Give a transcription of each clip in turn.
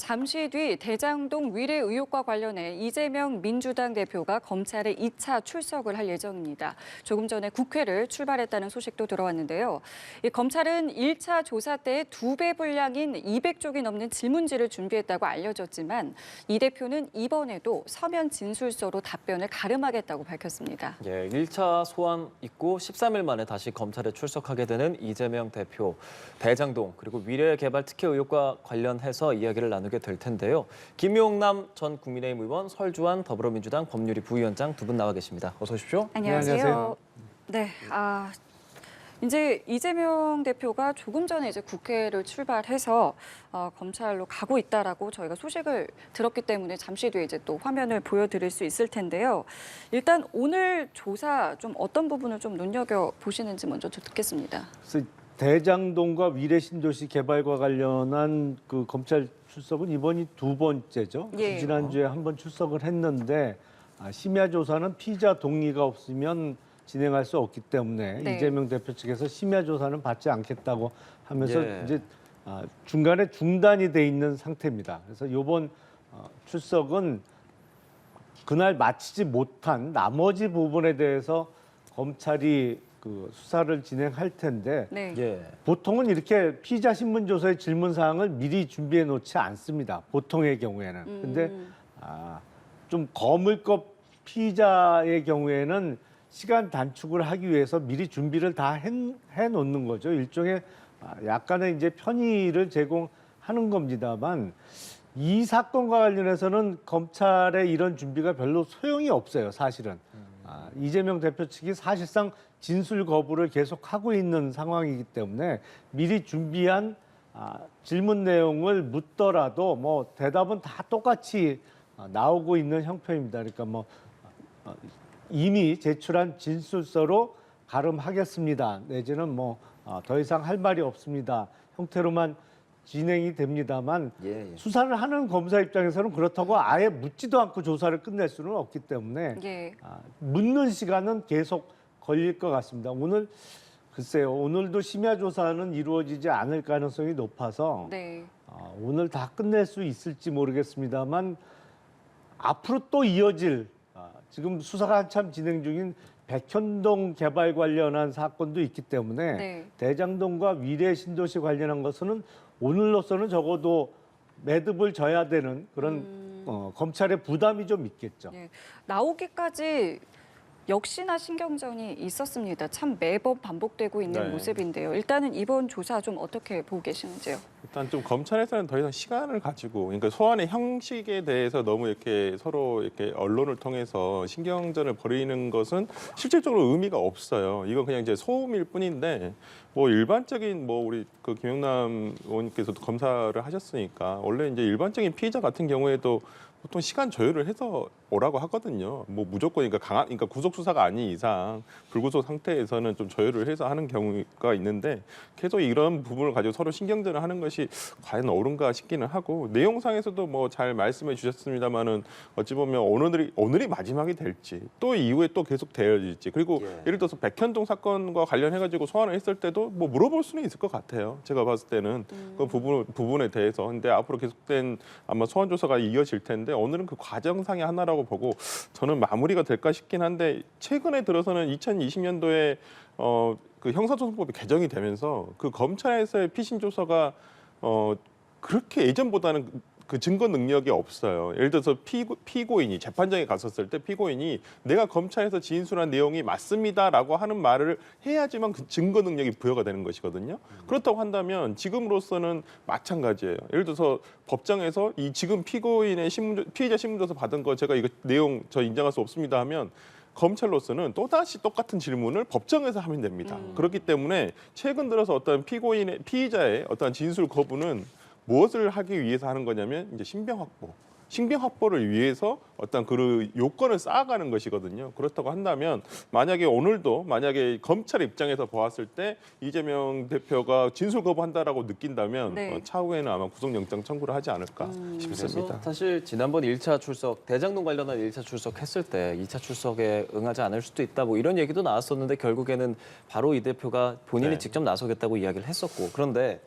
잠시 뒤 대장동 위례 의혹과 관련해 이재명 민주당 대표가 검찰에 2차 출석을 할 예정입니다. 조금 전에 국회를 출발했다는 소식도 들어왔는데요. 검찰은 1차 조사 때 2배 분량인 200쪽이 넘는 질문지를 준비했다고 알려졌지만 이 대표는 이번에도 서면 진술서로 답변을 가름하겠다고 밝혔습니다. 1차 소환 있고 13일 만에 다시 검찰에 출석하게 되는 이재명 대표. 대장동 그리고 위례 개발 특혜 의혹과 관련해서 이야기를 나누게 될 텐데요. 김용남 전 국민의힘 의원, 설주환 더불어민주당 법률위 부위원장 두 분 나와 계십니다. 어서 오십시오. 안녕하세요. 네, 이제 이재명 대표가 조금 전에 이제 국회를 출발해서 검찰로 가고 있다라고 저희가 소식을 들었기 때문에 잠시 뒤에 이제 또 화면을 보여드릴 수 있을 텐데요. 일단 오늘 조사 좀 어떤 부분을 좀 눈여겨 보시는지 먼저 듣겠습니다. 대장동과 위례 신도시 개발과 관련한 그 검찰 출석은 이번이 두 번째죠. 예. 지난주에 한 번 출석을 했는데 심야 조사는 피의자 동의가 없으면 진행할 수 없기 때문에 네. 이재명 대표 측에서 심야 조사는 받지 않겠다고 하면서 예. 이제 중간에 중단이 돼 있는 상태입니다. 그래서 이번 출석은 그날 마치지 못한 나머지 부분에 대해서 검찰이 그 수사를 진행할 텐데 네. 보통은 이렇게 피의자 신문조서의 질문 사항을 미리 준비해 놓지 않습니다. 보통의 경우에는. 근데 좀 거물급 피의자의 경우에는 시간 단축을 하기 위해서 미리 준비를 다 해 놓는 거죠. 일종의 약간의 이제 편의를 제공하는 겁니다만 이 사건과 관련해서는 검찰의 이런 준비가 별로 소용이 없어요. 사실은. 이재명 대표 측이 사실상 진술 거부를 계속하고 있는 상황이기 때문에 미리 준비한 질문 내용을 묻더라도 뭐 대답은 다 똑같이 나오고 있는 형편입니다. 그러니까 뭐 이미 제출한 진술서로 가름하겠습니다. 내지는 뭐 더 이상 할 말이 없습니다. 형태로만 진행이 됩니다만 수사를 하는 검사 입장에서는 그렇다고 아예 묻지도 않고 조사를 끝낼 수는 없기 때문에 묻는 시간은 계속 걸릴 것 같습니다. 글쎄요. 오늘도 심야 조사는 이루어지지 않을 가능성이 높아서 오늘 다 끝낼 수 있을지 모르겠습니다만 앞으로 또 이어질 지금 수사가 한참 진행 중인 백현동 개발 관련한 사건도 있기 때문에 대장동과 위례 신도시 관련한 것은 오늘로서는 적어도 매듭을 져야 되는 그런 검찰의 부담이 좀 있겠죠. 나오기까지 역시나 신경전이 있었습니다. 참 매번 반복되고 있는 모습인데요. 일단은 이번 조사 좀 어떻게 보고 계시는지요? 일단 좀 검찰에서는 더 이상 시간을 가지고, 그러니까 소환의 형식에 대해서 너무 이렇게 서로 이렇게 언론을 통해서 신경전을 벌이는 것은 실질적으로 의미가 없어요. 이건 그냥 이제 소음일 뿐인데, 뭐 일반적인 뭐 우리 그 김용남 의원님께서도 검사를 하셨으니까 원래 이제 일반적인 피의자 같은 경우에도 보통 시간 조율을 해서 오라고 하거든요. 뭐 무조건 그러니까 구속 수사가 아닌 이상 불구속 상태에서는 좀 조율을 해서 하는 경우가 있는데 계속 이런 부분을 가지고 서로 신경전을 하는 것이 과연 옳은가 싶기는 하고 내용상에서도 뭐 잘 말씀해 주셨습니다만은 어찌 보면 오늘이 마지막이 될지 또 이후에 또 계속 되어질지 그리고 예를 들어서 백현동 사건과 관련해 가지고 소환을 했을 때도 뭐 물어볼 수는 있을 것 같아요. 제가 봤을 때는 그 부분에 대해서 근데 앞으로 계속된 아마 소환 조사가 이어질 텐데 오늘은 그 과정상의 하나라고 보고 저는 마무리가 될까 싶긴 한데 최근에 들어서는 2020년도에 그 형사소송법이 개정이 되면서 그 검찰에서의 피신 조사가 그렇게 예전보다는 그 증거 능력이 없어요. 예를 들어서 피고인이 재판장에 갔었을 때 피고인이 내가 검찰에서 진술한 내용이 맞습니다라고 하는 말을 해야지만 그 증거 능력이 부여가 되는 것이거든요. 그렇다고 한다면 지금으로서는 마찬가지예요. 예를 들어서 법정에서 이 지금 피고인의 피의자 신문조서 받은 거 제가 이거 내용 저 인정할 수 없습니다 하면 검찰로서는 또다시 똑같은 질문을 법정에서 하면 됩니다. 그렇기 때문에 최근 들어서 어떤 피의자의 어떤 진술 거부는 무엇을 하기 위해서 하는 거냐면 이제 신병 확보를 위해서 어떤 그 요건을 쌓아가는 것이거든요. 그렇다고 한다면 만약에 검찰 입장에서 보았을 때 이재명 대표가 진술 거부한다라고 느낀다면 차후에는 아마 구속영장 청구를 하지 않을까 싶습니다. 사실 지난번 1차 출석, 대장동 관련한 1차 출석했을 때 2차 출석에 응하지 않을 수도 있다 뭐 이런 얘기도 나왔었는데 결국에는 바로 이 대표가 본인이 직접 나서겠다고 이야기를 했었고 그런데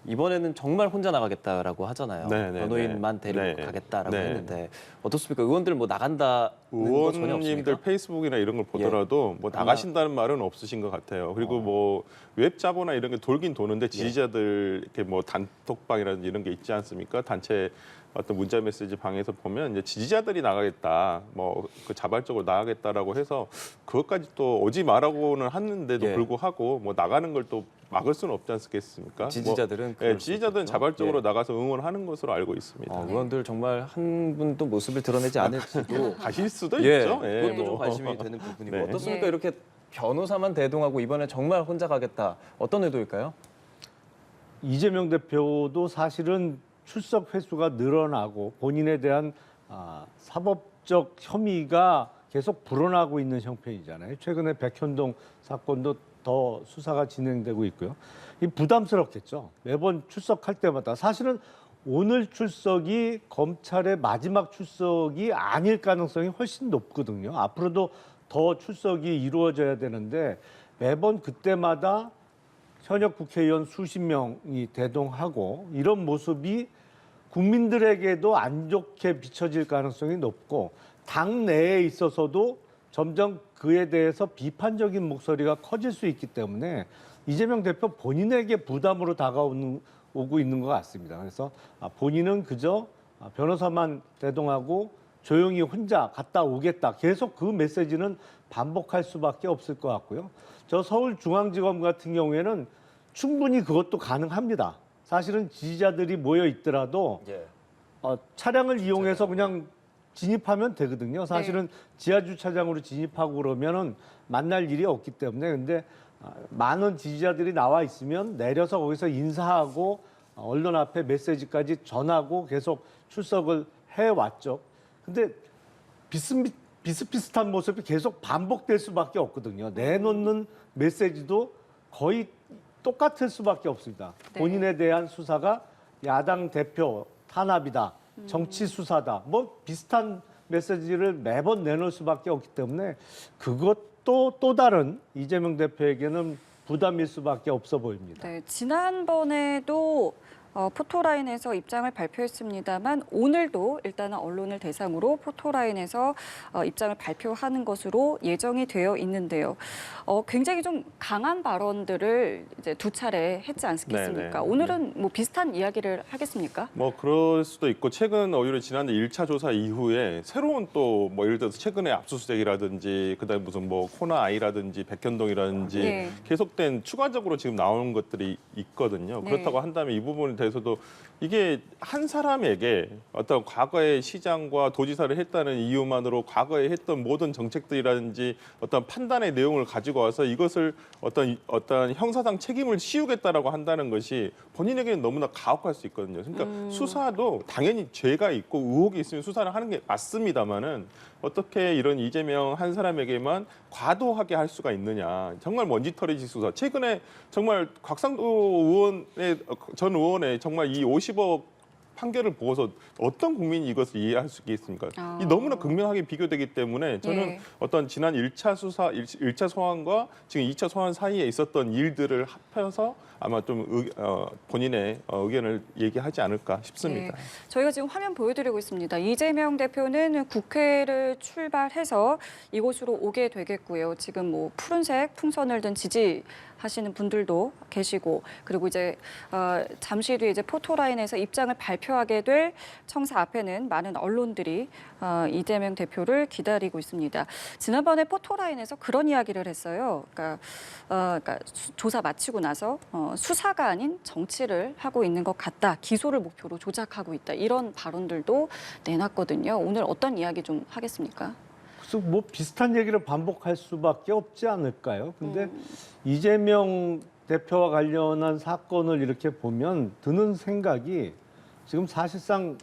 이번에는 정말 혼자 나가겠다라고 하잖아요. 네, 네, 변호인만 네. 데리고 네. 가겠다라고 네. 했는데 어떻습니까? 의원들 뭐 나간다는 거 전혀 의원님들 없습니까? 페이스북이나 이런 걸 보더라도 뭐 아마- 나가신다는 말은 없으신 것 같아요. 그리고 뭐 웹자보나 이런 게 돌긴 도는데 지지자들 이렇게 뭐 단톡방이라든지 이런 게 있지 않습니까? 단체 어떤 문자 메시지 방에서 보면 이제 지지자들이 나가겠다, 뭐 그 자발적으로 나가겠다라고 해서 그것까지 또 오지 말라고는 하는데도 예. 불구하고 뭐 나가는 걸 또 막을 수는 없지 않겠습니까? 지지자들은 뭐, 그럴 예, 수 지지자들은 있겠죠. 자발적으로 예. 나가서 응원하는 것으로 알고 있습니다. 의원들 정말 한 분도 모습을 드러내지 않을지도 가실 수도 예, 있죠. 그것도 뭐. 좀 관심이 되는 부분이고 네. 어떻습니까? 예. 이렇게 변호사만 대동하고 이번에 정말 혼자 가겠다. 어떤 의도일까요? 이재명 대표도 사실은 출석 횟수가 늘어나고 본인에 대한 사법적 혐의가 계속 불어나고 있는 형편이잖아요. 최근에 백현동 사건도 더 수사가 진행되고 있고요. 이 부담스럽겠죠. 매번 출석할 때마다 사실은 오늘 출석이 검찰의 마지막 출석이 아닐 가능성이 훨씬 높거든요. 앞으로도 더 출석이 이루어져야 되는데 매번 그때마다 현역 국회의원 수십 명이 대동하고 이런 모습이 국민들에게도 안 좋게 비춰질 가능성이 높고 당 내에 있어서도 점점 그에 대해서 비판적인 목소리가 커질 수 있기 때문에 이재명 대표 본인에게 부담으로 다가오고 있는 것 같습니다. 그래서 본인은 그저 변호사만 대동하고 조용히 혼자 갔다 오겠다. 계속 그 메시지는 반복할 수밖에 없을 것 같고요. 저 서울중앙지검 같은 경우에는 충분히 그것도 가능합니다. 사실은 지지자들이 모여 있더라도 예. 차량을 이용해서 그냥 진입하면 되거든요. 사실은 지하 주차장으로 진입하고 그러면은 만날 일이 없기 때문에 근데 많은 지지자들이 나와 있으면 내려서 거기서 인사하고 언론 앞에 메시지까지 전하고 계속 출석을 해 왔죠. 근데 비슷비슷한 모습이 계속 반복될 수밖에 없거든요. 내놓는 메시지도 거의 똑같을 수밖에 없습니다. 네. 본인에 대한 수사가 야당 대표 탄압이다, 정치 수사다, 뭐 비슷한 메시지를 매번 내놓을 수밖에 없기 때문에 그것도 또 다른 이재명 대표에게는 부담일 수밖에 없어 보입니다. 네, 지난번에도 포토라인에서 입장을 발표했습니다만 오늘도 일단은 언론을 대상으로 포토라인에서 입장을 발표하는 것으로 예정이 되어 있는데요. 굉장히 좀 강한 발언들을 이제 두 차례 했지 않겠습니까? 네네. 오늘은 뭐 비슷한 이야기를 하겠습니까? 뭐 그럴 수도 있고 최근 오히려 지난해 1차 조사 이후에 새로운 또 뭐 예를 들어서 최근에 압수수색이라든지 그다음에 무슨 뭐 코나 아이라든지 백현동이라든지 네. 계속된 추가적으로 지금 나오는 것들이 있거든요. 네. 그렇다고 한다면 이 부분에 대해서도 이게 한 사람에게 어떤 과거의 시장과 도지사를 했다는 이유만으로 과거에 했던 모든 정책들이라든지 어떤 판단의 내용을 가지고 와서 이것을 어떤 형사상 책임을 씌우겠다라고 한다는 것이 본인에게는 너무나 가혹할 수 있거든요. 그러니까 수사도 당연히 죄가 있고 의혹이 있으면 수사를 하는 게 맞습니다만은 어떻게 이런 이재명 한 사람에게만 과도하게 할 수가 있느냐. 정말 먼지털이지 수사. 최근에 정말 곽상도 전 의원의 정말 이 50억 판결을 보고서 어떤 국민이 이것을 이해할 수 있겠습니까? 이 너무나 극명하게 비교되기 때문에 저는 예. 어떤 지난 1차 수사, 1차 소환과 지금 2차 소환 사이에 있었던 일들을 합해서 아마 좀 본인의 의견을 얘기하지 않을까 싶습니다. 네, 저희가 지금 화면 보여드리고 있습니다. 이재명 대표는 국회를 출발해서 이곳으로 오게 되겠고요. 지금 뭐 푸른색 풍선을 든 지지하시는 분들도 계시고 그리고 이제 잠시 뒤에 이제 포토라인에서 입장을 발표하게 될 청사 앞에는 많은 언론들이 이재명 대표를 기다리고 있습니다. 지난번에 포토라인에서 그런 이야기를 했어요. 그러니까 조사 마치고 나서 수사가 아닌 정치를 하고 있는 것 같다. 기소를 목표로 조작하고 있다. 이런 발언들도 내놨거든요. 오늘 어떤 이야기 좀 하겠습니까? 그래서 뭐 비슷한 얘기를 반복할 수밖에 없지 않을까요? 근데 이재명 대표와 관련한 사건을 이렇게 보면 드는 생각이 지금 사실상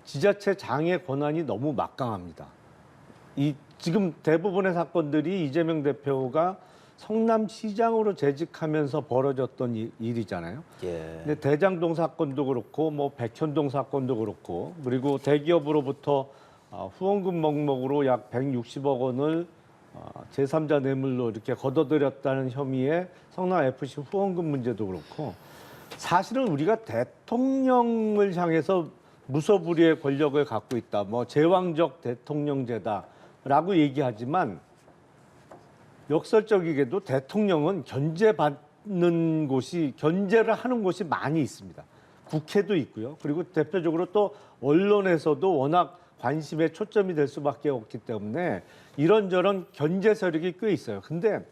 지자체 장의 권한이 너무 막강합니다. 지금 대부분의 사건들이 이재명 대표가 성남시장으로 재직하면서 벌어졌던 일이잖아요. 예. 근데 대장동 사건도 그렇고 뭐 백현동 사건도 그렇고 그리고 대기업으로부터 후원금 명목으로 약 160억 원을 제3자 뇌물로 이렇게 걷어들였다는 혐의의 성남 FC 후원금 문제도 그렇고 사실은 우리가 대통령을 향해서 무소불위의 권력을 갖고 있다, 뭐 제왕적 대통령제다라고 얘기하지만 역설적이게도 대통령은 견제받는 곳이, 견제를 하는 곳이 많이 있습니다. 국회도 있고요. 그리고 대표적으로 또 언론에서도 워낙 관심의 초점이 될 수밖에 없기 때문에 이런저런 견제 세력이 꽤 있어요. 근데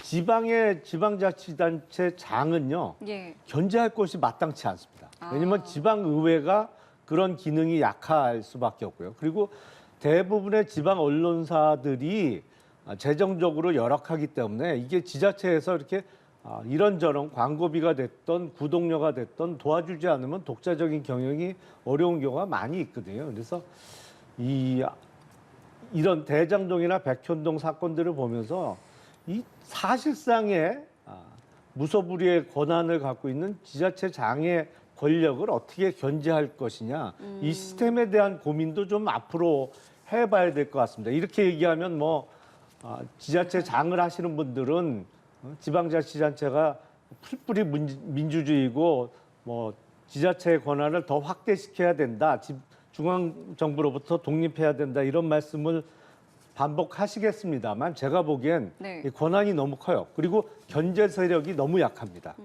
지방의 지방자치단체 장은요, 예. 견제할 곳이 마땅치 않습니다. 왜냐하면 지방의회가 그런 기능이 약할 수밖에 없고요. 그리고 대부분의 지방 언론사들이 재정적으로 열악하기 때문에 이게 지자체에서 이렇게 이런저런 광고비가 됐던 구독료가 됐던 도와주지 않으면 독자적인 경영이 어려운 경우가 많이 있거든요. 그래서 이런 대장동이나 백현동 사건들을 보면서 이 사실상의 무소불위의 권한을 갖고 있는 지자체장의 권력을 어떻게 견제할 것이냐, 이 시스템에 대한 고민도 좀 앞으로 해봐야 될 것 같습니다. 이렇게 얘기하면 뭐 지자체장을 하시는 분들은 지방자치단체가 풀뿌리 민주주의고 뭐 지자체의 권한을 더 확대시켜야 된다, 중앙정부로부터 독립해야 된다, 이런 말씀을 반복하시겠습니다만 제가 보기엔 네. 이 권한이 너무 커요. 그리고 견제 세력이 너무 약합니다.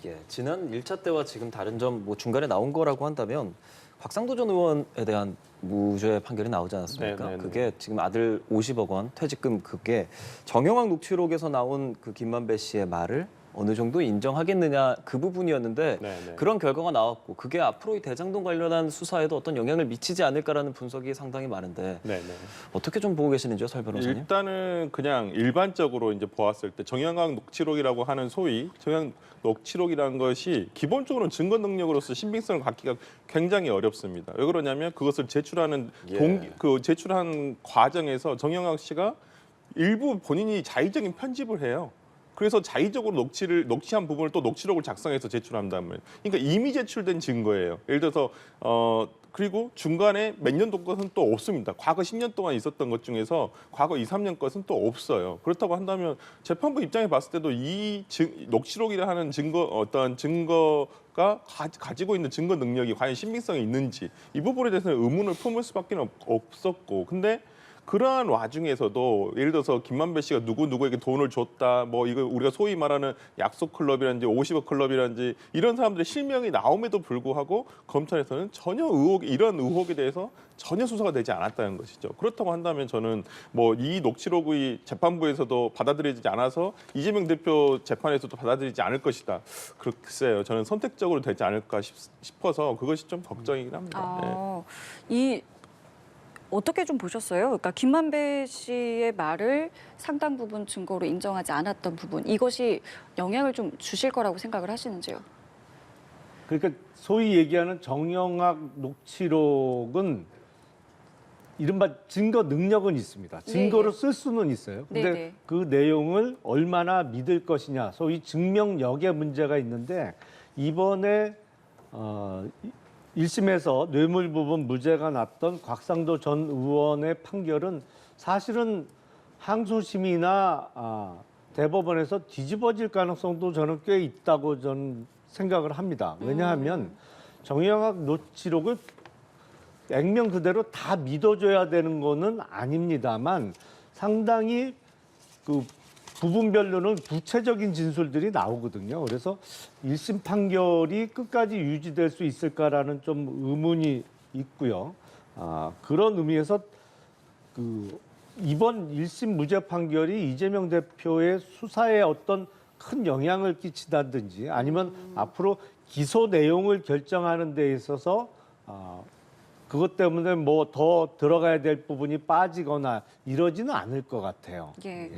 예, 지난 1차 때와 지금 다른 점 뭐 중간에 나온 거라고 한다면 곽상도 전 의원에 대한 무죄 판결이 나오지 않았습니까? 네. 그게 지금 아들 50억 원 퇴직금, 그게 정영학 녹취록에서 나온 그 김만배 씨의 말을 어느 정도 인정하겠느냐, 그 부분이었는데 네. 그런 결과가 나왔고 그게 앞으로 이 대장동 관련한 수사에도 어떤 영향을 미치지 않을까라는 분석이 상당히 많은데 네. 어떻게 좀 보고 계시는지요, 설 변호사님? 일단은 그냥 일반적으로 이제 보았을 때 정영학 녹취록이라고 하는 소위 정영학 녹취록이라는 것이 기본적으로 증거 능력으로서 신빙성을 갖기가 굉장히 어렵습니다. 왜 그러냐면 그것을 제출하는 그 제출한 과정에서 정영학 씨가 일부 본인이 자의적인 편집을 해요. 그래서 자의적으로 녹취한 부분을 또 녹취록을 작성해서 제출한다면, 그러니까 이미 제출된 증거예요. 예를 들어서 그리고 중간에 몇 년도 것은 또 없습니다. 과거 10년 동안 있었던 것 중에서 과거 2, 3년 것은 또 없어요. 그렇다고 한다면 재판부 입장에 봤을 때도 이 녹취록이라 하는 어떤 증거가 가지고 있는 증거 능력이 과연 신빙성이 있는지, 이 부분에 대해서는 의문을 품을 수밖에 없었고, 근데 그러한 와중에서도 예를 들어서 김만배 씨가 누구에게 돈을 줬다, 뭐 이거 우리가 소위 말하는 약속 클럽이라든지 50억 클럽이라든지 이런 사람들의 실명이 나옴에도 불구하고 검찰에서는 전혀 이런 의혹에 대해서 전혀 수사가 되지 않았다는 것이죠. 그렇다고 한다면 저는 뭐 이 녹취록의 재판부에서도 받아들이지 않아서 이재명 대표 재판에서도 받아들이지 않을 것이다. 글쎄요, 저는 선택적으로 되지 않을까 싶어서 그것이 좀 걱정이긴 합니다. 어떻게 좀 보셨어요? 그러니까 김만배 씨의 말을 상당 부분 증거로 인정하지 않았던 부분, 이것이 영향을 좀 주실 거라고 생각을 하시는지요? 그러니까 소위 얘기하는 정영학 녹취록은 이른바 증거 능력은 있습니다. 증거로 쓸 수는 있어요. 근데 네네. 그 내용을 얼마나 믿을 것이냐, 소위 증명력의 문제가 있는데 이번에 1심에서 뇌물 부분 무죄가 났던 곽상도 전 의원의 판결은 사실은 항소심이나 대법원에서 뒤집어질 가능성도 저는 꽤 있다고 저는 생각을 합니다. 왜냐하면 정영학 녹취록을 액면 그대로 다 믿어줘야 되는 거는 아닙니다만 상당히 그 부분별로는 구체적인 진술들이 나오거든요. 그래서 1심 판결이 끝까지 유지될 수 있을까라는 좀 의문이 있고요. 그런 의미에서 이번 1심 무죄 판결이 이재명 대표의 수사에 어떤 큰 영향을 끼치다든지 아니면 앞으로 기소 내용을 결정하는 데 있어서 그것 때문에 뭐 더 들어가야 될 부분이 빠지거나 이러지는 않을 것 같아요. 예.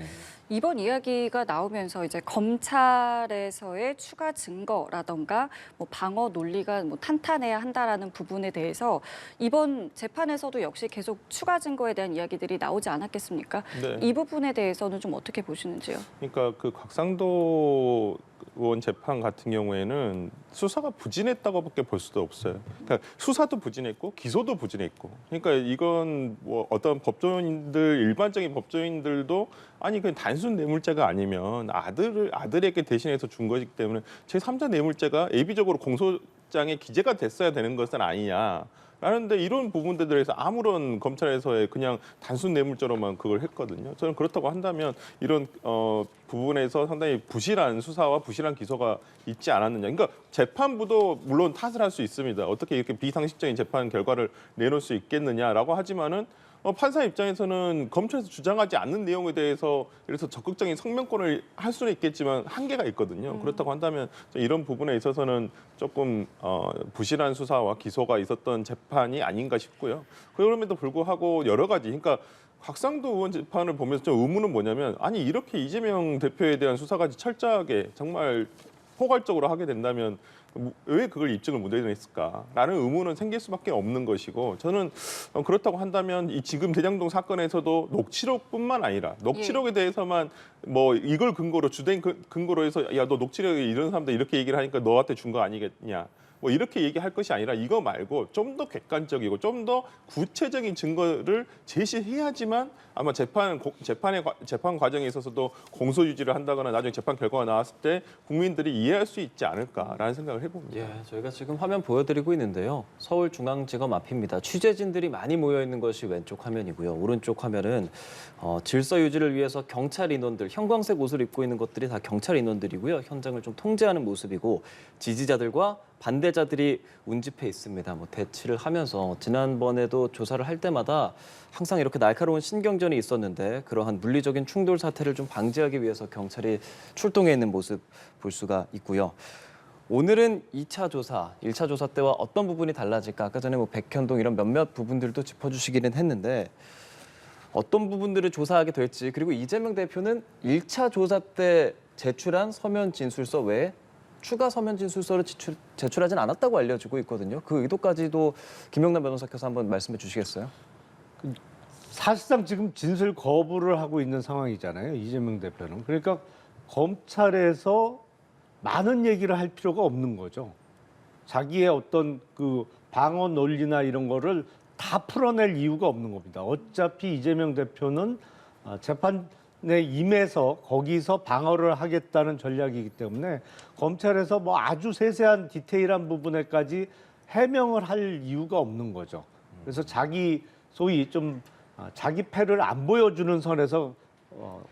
이번 이야기가 나오면서 이제 검찰에서의 추가 증거라던가 뭐 방어 논리가 뭐 탄탄해야 한다라는 부분에 대해서 이번 재판에서도 역시 계속 추가 증거에 대한 이야기들이 나오지 않았겠습니까? 네. 이 부분에 대해서는 좀 어떻게 보시는지요? 그러니까 그 곽상도 의원 재판 같은 경우에는 수사가 부진했다고밖에 볼 수도 없어요. 그러니까 수사도 부진했고 기소도 부진했고. 그러니까 이건 뭐 어떤 법조인들 일반적인 법조인들도 아니 그냥 단순 뇌물죄가 아니면 아들에게 대신해서 준 것이기 때문에 제3자 뇌물죄가 예비적으로 공소장에 기재가 됐어야 되는 것은 아니냐. 라는데 이런 부분들에 대해서 아무런 검찰에서의 그냥 단순 뇌물죄로만 그걸 했거든요. 저는 그렇다고 한다면 이런 부분에서 상당히 부실한 수사와 부실한 기소가 있지 않았느냐. 그러니까 재판부도 물론 탓을 할 수 있습니다. 어떻게 이렇게 비상식적인 재판 결과를 내놓을 수 있겠느냐라고 하지만은 판사 입장에서는 검찰에서 주장하지 않는 내용에 대해서 그래서 적극적인 성명권을 할 수는 있겠지만 한계가 있거든요. 그렇다고 한다면 이런 부분에 있어서는 조금 부실한 수사와 기소가 있었던 재판이 아닌가 싶고요. 그럼에도 불구하고 여러 가지 그러니까 곽상도 의원 재판을 보면서 좀 의문은 뭐냐면 아니 이렇게 이재명 대표에 대한 수사까지 철저하게 정말 포괄적으로 하게 된다면 왜 그걸 입증을 못 해냈을까라는 의문은 생길 수밖에 없는 것이고 저는 그렇다고 한다면 이 지금 대장동 사건에서도 녹취록뿐만 아니라 녹취록에 대해서만 뭐 이걸 근거로 주된 근거로 해서 야 너 녹취록에 이런 사람들 이렇게 얘기를 하니까 너한테 준 거 아니겠냐 뭐 이렇게 얘기할 것이 아니라 이거 말고 좀 더 객관적이고 좀 더 구체적인 증거를 제시해야지만 아마 재판 과정에 있어서도 공소 유지를 한다거나 나중에 재판 결과가 나왔을 때 국민들이 이해할 수 있지 않을까라는 생각을 해봅니다. 예, 저희가 지금 화면 보여드리고 있는데요. 서울중앙지검 앞입니다. 취재진들이 많이 모여 있는 것이 왼쪽 화면이고요. 오른쪽 화면은 질서 유지를 위해서 경찰 인원들, 형광색 옷을 입고 있는 것들이 다 경찰 인원들이고요. 현장을 좀 통제하는 모습이고 지지자들과 반대자들이 운집해 있습니다. 뭐 대치를 하면서 지난번에도 조사를 할 때마다 항상 이렇게 날카로운 신경전이 있었는데 그러한 물리적인 충돌 사태를 좀 방지하기 위해서 경찰이 출동해 있는 모습 볼 수가 있고요. 오늘은 2차 조사, 1차 조사 때와 어떤 부분이 달라질까? 아까 전에 뭐 백현동 이런 몇몇 부분들도 짚어주시기는 했는데 어떤 부분들을 조사하게 될지 그리고 이재명 대표는 1차 조사 때 제출한 서면 진술서 외에 추가 서면 진술서를 제출하진 않았다고 알려지고 있거든요. 그 의도까지도 김영남 변호사께서 한번 말씀해 주시겠어요? 사실상 지금 진술 거부를 하고 있는 상황이잖아요. 이재명 대표는. 그러니까 검찰에서 많은 얘기를 할 필요가 없는 거죠. 자기의 어떤 그 방어 논리나 이런 거를 다 풀어낼 이유가 없는 겁니다. 어차피 이재명 대표는 재판에 임해서 거기서 방어를 하겠다는 전략이기 때문에 검찰에서 뭐 아주 세세한 디테일한 부분에까지 해명을 할 이유가 없는 거죠. 그래서 자기 소위 좀 자기 패를 안 보여주는 선에서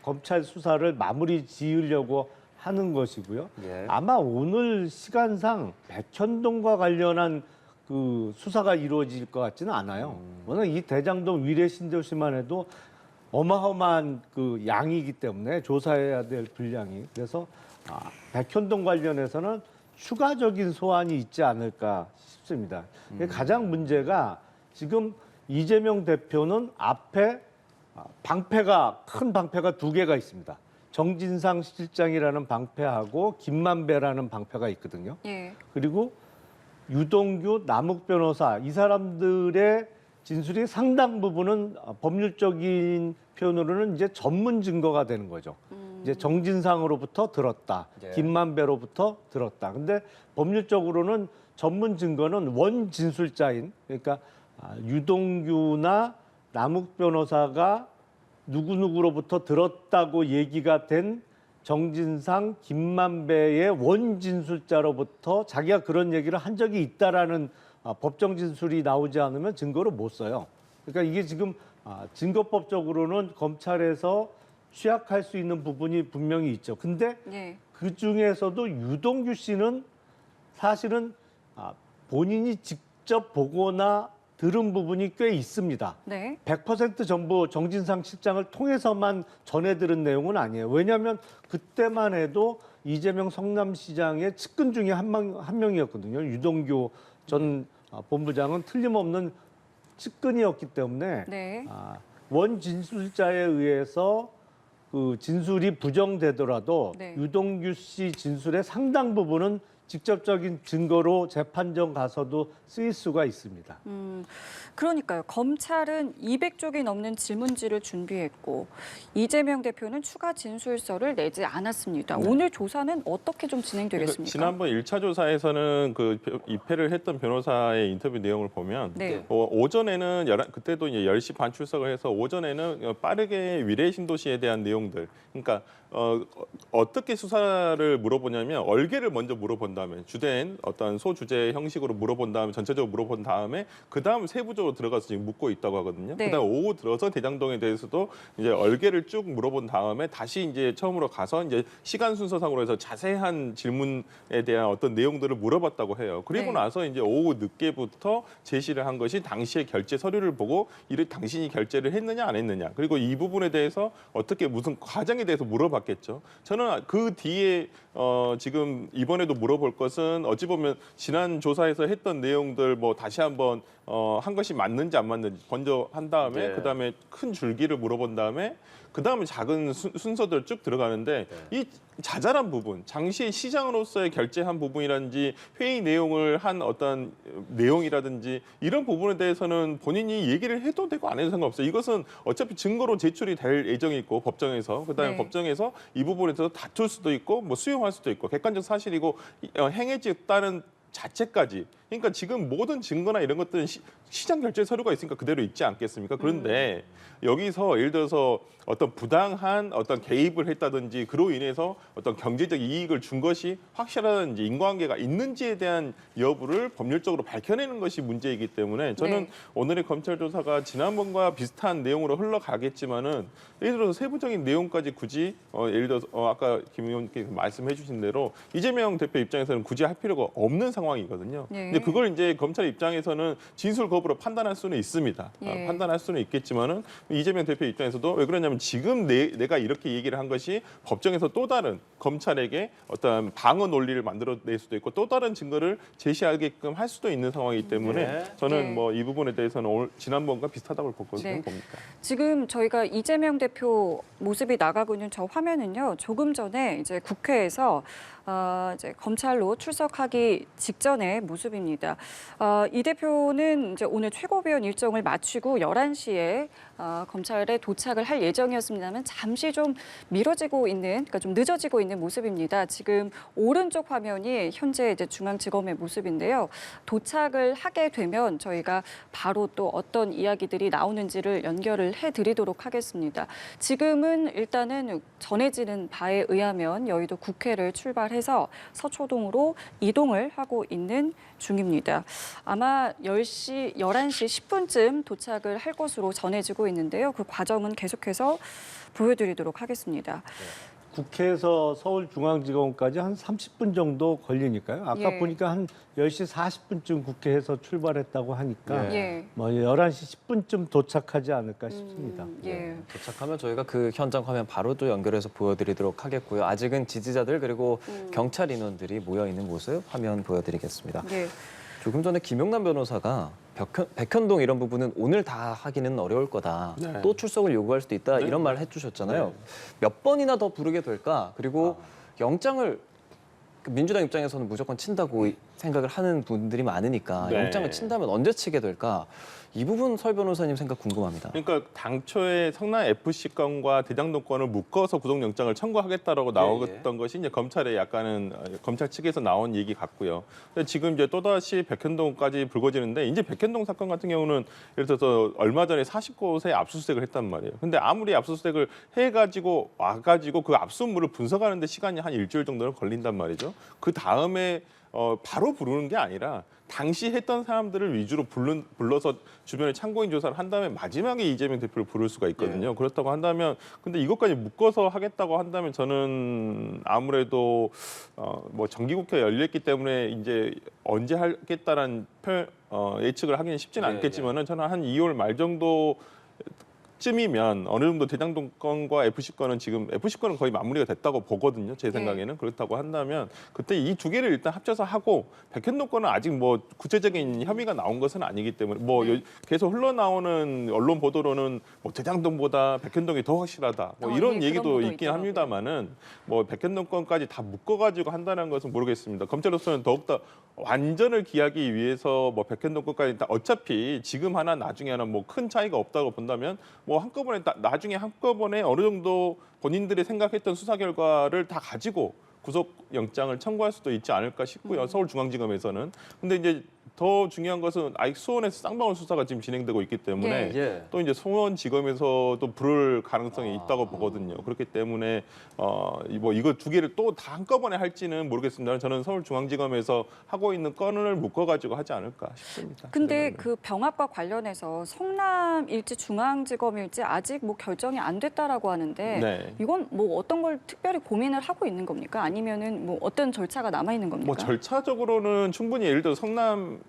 검찰 수사를 마무리 지으려고 하는 것이고요. 예. 아마 오늘 시간상 백현동과 관련한 그 수사가 이루어질 것 같지는 않아요. 워낙 이 대장동 위례 신도시만 해도 어마어마한 그 양이기 때문에 조사해야 될 분량이. 그래서 백현동 관련해서는 추가적인 소환이 있지 않을까 싶습니다. 가장 문제가 지금 이재명 대표는 앞에 큰 방패가 2개가 있습니다. 정진상 실장이라는 방패하고 김만배라는 방패가 있거든요. 예. 그리고 유동규, 남욱 변호사 이 사람들의 진술이 상당 부분은 법률적인 표현으로는 이제 전문 증거가 되는 거죠. 이제 정진상으로부터 들었다, 예. 김만배로부터 들었다. 근데 법률적으로는 전문 증거는 원 진술자인 그러니까 유동규나 남욱 변호사가 누구누구로부터 들었다고 얘기가 된 정진상, 김만배의 원 진술자로부터 자기가 그런 얘기를 한 적이 있다라는 법정 진술이 나오지 않으면 증거를 못 써요. 그러니까 이게 지금 증거법적으로는 검찰에서 취약할 수 있는 부분이 분명히 있죠. 근데 예. 그 중에서도 유동규 씨는 사실은 본인이 직접 보거나 들은 부분이 꽤 있습니다. 네. 100% 전부 정진상 실장을 통해서만 전해 들은 내용은 아니에요. 왜냐하면 그때만 해도 이재명 성남시장의 측근 중에 한 명이었거든요. 유동규 전 본부장은 틀림없는 측근이었기 때문에 네. 원 진술자에 의해서 그 진술이 부정되더라도 네. 유동규 씨 진술의 상당 부분은 직접적인 증거로 재판정 가서도 쓰일 수가 있습니다. 그러니까요. 검찰은 200쪽이 넘는 질문지를 준비했고 이재명 대표는 추가 진술서를 내지 않았습니다. 오늘 조사는 어떻게 좀 진행되겠습니까? 지난번 1차 조사에서는 그 입회를 했던 변호사의 인터뷰 내용을 보면 네. 오전에는 그때도 이제 10시 반 출석을 해서 오전에는 빠르게 위례 신도시에 대한 내용들, 그러니까 어떻게 수사를 물어보냐면 얼개를 먼저 물어본 다음에 주된 어떤 소주제 형식으로 물어본 다음에 전체적으로 물어본 다음에 그 다음 세부적으로 들어가서 지금 묻고 있다고 하거든요. 네. 그다음 오후 들어서 대장동에 대해서도 이제 얼개를 쭉 물어본 다음에 다시 이제 처음으로 가서 이제 시간 순서상으로 해서 자세한 질문에 대한 어떤 내용들을 물어봤다고 해요. 그리고 네. 나서 이제 오후 늦게부터 제시를 한 것이 당시의 결제 서류를 보고 이를 당신이 결제를 했느냐 안 했느냐, 그리고 이 부분에 대해서 어떻게 무슨 과정에 대해서 물어봤겠죠. 저는 그 뒤에 지금 이번에도 물어볼 것은 어찌 보면 지난 조사에서 했던 내용들 뭐 다시 한번 한 것이 맞는지 안 맞는지 먼저 한 다음에 네. 그다음에 큰 줄기를 물어본 다음에 그다음에 작은 순서들 쭉 들어가는데 이 자잘한 부분, 당시 시장으로서의 결제한 부분이라든지 회의 내용을 한 어떤 내용이라든지 이런 부분에 대해서는 본인이 얘기를 해도 되고 안 해도 상관없어요. 이것은 어차피 증거로 제출이 될 예정이 있고 법정에서 그다음에 네. 법정에서 이 부분에 대해서 다툴 수도 있고 뭐 수용할 수도 있고 객관적 사실이고 행해졌다는 자체까지, 그러니까 지금 모든 증거나 이런 것들은 시장 결제 서류가 있으니까 그대로 있지 않겠습니까? 그런데 여기서 예를 들어서 어떤 부당한 어떤 개입을 했다든지 그로 인해서 어떤 경제적 이익을 준 것이 확실하든지 인과관계가 있는지에 대한 여부를 법률적으로 밝혀내는 것이 문제이기 때문에 저는 네. 오늘의 검찰 조사가 지난번과 비슷한 내용으로 흘러가겠지만은 예를 들어서 세부적인 내용까지 굳이 예를 들어서 아까 김 의원께서 말씀해 주신 대로 이재명 대표 입장에서는 굳이 할 필요가 없는 상황이거든요. 네. 근데 그걸 이제 검찰 입장에서는 진술 거부로 판단할 수는 있습니다. 예. 판단할 수는 있겠지만은 이재명 대표 입장에서도 왜 그러냐면 지금 내가 이렇게 얘기를 한 것이 법정에서 또 다른 검찰에게 어떤 방어 논리를 만들어낼 수도 있고 또 다른 증거를 제시하게끔 할 수도 있는 상황이기 때문에 네. 저는 네. 뭐 이 부분에 대해서는 오늘 지난번과 비슷하다고 보고 네. 봅니다. 지금 저희가 이재명 대표 모습이 나가고 있는 저 화면은요. 조금 전에 이제 국회에서 이제 검찰로 출석하기 직전의 모습입니다. 이 대표는 이제 오늘 최고위원 일정을 마치고 11시에 검찰에 도착을 할 예정이었습니다만 잠시 좀 미뤄지고 있는, 그러니까 좀 늦어지고 있는 모습입니다. 지금 오른쪽 화면이 현재 이제 중앙지검의 모습인데요. 도착을 하게 되면 저희가 바로 또 어떤 이야기들이 나오는지를 연결을 해드리도록 하겠습니다. 지금은 일단은 전해지는 바에 의하면 여의도 국회를 출발해서 서초동으로 이동을 하고 있는 중입니다. 아마 11시 10분쯤 도착을 할 것으로 전해지고 있는데요. 그 과정은 계속해서 보여드리도록 하겠습니다. 국회에서 서울중앙지검까지 한 30분 정도 걸리니까요. 아까 예. 보니까 한 10시 40분쯤 국회에서 출발했다고 하니까 예. 예. 뭐 11시 10분쯤 도착하지 않을까 싶습니다. 예. 도착하면 저희가 그 현장 화면 바로 또 연결해서 보여드리도록 하겠고요. 아직은 지지자들 그리고 경찰 인원들이 모여 있는 모습 화면 보여드리겠습니다. 예. 조금 전에 김용남 변호사가 백현동 이런 부분은 오늘 다 하기는 어려울 거다. 네. 또 출석을 요구할 수도 있다. 네. 이런 말을 해주셨잖아요. 네. 몇 번이나 더 부르게 될까? 그리고 영장을 민주당 입장에서는 무조건 친다고 생각을 하는 분들이 많으니까 네. 영장을 친다면 언제 치게 될까? 이 부분 설 변호사님 생각 궁금합니다. 그러니까 당초에 성남 FC 건과 대장동 건을 묶어서 구속영장을 청구하겠다라고 나왔던 것이 이제 검찰의 약간은 검찰 측에서 나온 얘기 같고요. 근데 지금 이제 또다시 백현동까지 불거지는데 이제 백현동 사건 같은 경우는 예를 들어서 얼마 전에 40곳에 압수수색을 했단 말이에요. 근데 아무리 압수수색을 해가지고 와가지고 그 압수물을 분석하는데 시간이 한 일주일 정도는 걸린단 말이죠. 그 다음에 바로 부르는 게 아니라 당시 했던 사람들을 위주로 불러서 주변에 참고인 조사를 한 다음에 마지막에 이재명 대표를 부를 수가 있거든요. 그렇다고 한다면 근데 이것까지 묶어서 하겠다고 한다면 저는 아무래도 뭐 정기국회가 열렸기 때문에 이제 언제 하겠다라는 예측을 하기는 쉽지는 네, 않겠지만은 저는 한 2월 말 정도 그쯤이면 어느 정도 대장동 건과 FC 건은 지금 FC 건은 거의 마무리가 됐다고 보거든요. 제 생각에는. 그렇다고 한다면 그때 이 두 개를 일단 합쳐서 하고 백현동 건은 아직 뭐 구체적인 혐의가 나온 것은 아니기 때문에 뭐 계속 흘러나오는 언론 보도로는 뭐 대장동보다 백현동이 더 확실하다. 뭐 이런 예, 얘기도 그런 보도 있긴 있더라고요. 합니다만은 뭐 백현동 건까지 다 묶어가지고 한다는 것은 모르겠습니다. 검찰로서는 더욱더 완전을 기하기 위해서 뭐 백현동 건까지 다 어차피 지금 하나 나중에 하나 뭐 큰 차이가 없다고 본다면 뭐 한꺼번에 나중에 한꺼번에 어느 정도 본인들이 생각했던 수사 결과를 다 가지고 구속영장을 청구할 수도 있지 않을까 싶고요. 서울중앙지검에서는. 근데 이제 더 중요한 것은 아직 수원에서 쌍방울 수사가 지금 진행되고 있기 때문에 예. 또 이제 수원지검에서도 부를 가능성이 있다고 보거든요. 그렇기 때문에 뭐 이거 두 개를 또 다 한꺼번에 할지는 모르겠습니다. 저는 서울중앙지검에서 하고 있는 건을 묶어가지고 하지 않을까 싶습니다. 근데 그 병합과 관련해서 성남일지 중앙지검일지 아직 뭐 결정이 안 됐다라고 하는데 네. 이건 뭐 어떤 걸 특별히 고민을 하고 있는 겁니까? 아니면은 뭐 어떤 절차가 남아 있는 겁니까? 뭐 절차적으로는 충분히 예를 들어 성남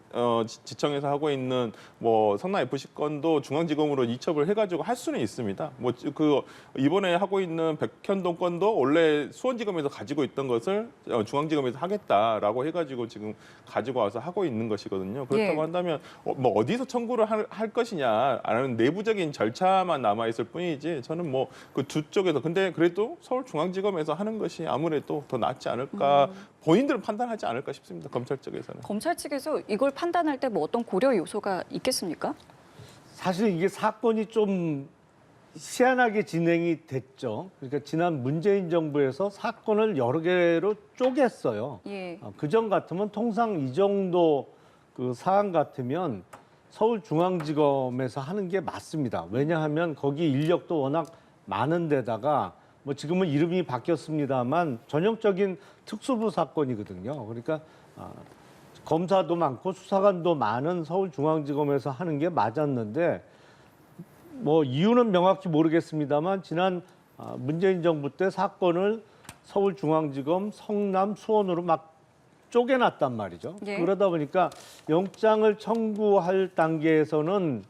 지청에서 하고 있는 뭐 성남 FC 건도 중앙지검으로 이첩을 해가지고 할 수는 있습니다. 뭐 그 이번에 하고 있는 백현동 건도 원래 수원지검에서 가지고 있던 것을 중앙지검에서 하겠다라고 해가지고 지금 가지고 와서 하고 있는 것이거든요. 그렇다고 예. 한다면 뭐 어디서 청구를 할 것이냐 아니면 내부적인 절차만 남아 있을 뿐이지 저는 뭐 그 두 쪽에서 근데 그래도 서울중앙지검에서 하는 것이 아무래도 더 낫지 않을까 본인들은 판단하지 않을까 싶습니다. 검찰 쪽에서는. 검찰 측에서 이걸 판단할 때 뭐 어떤 고려 요소가 있겠습니까? 사실 이게 사건이 좀 희한하게 진행이 됐죠. 그러니까 지난 문재인 정부에서 사건을 여러 개로 쪼갰어요. 예. 그전 같으면 통상 이 정도 그 사안 같으면 서울중앙지검에서 하는 게 맞습니다. 왜냐하면 거기 인력도 워낙 많은 데다가 뭐 지금은 이름이 바뀌었습니다만 전형적인 특수부 사건이거든요. 그러니까 검사도 많고 수사관도 많은 서울중앙지검에서 하는 게 맞았는데 뭐 이유는 명확히 모르겠습니다만 지난 문재인 정부 때 사건을 서울중앙지검, 성남, 수원으로 막 쪼개놨단 말이죠. 예. 그러다 보니까 영장을 청구할 단계에서는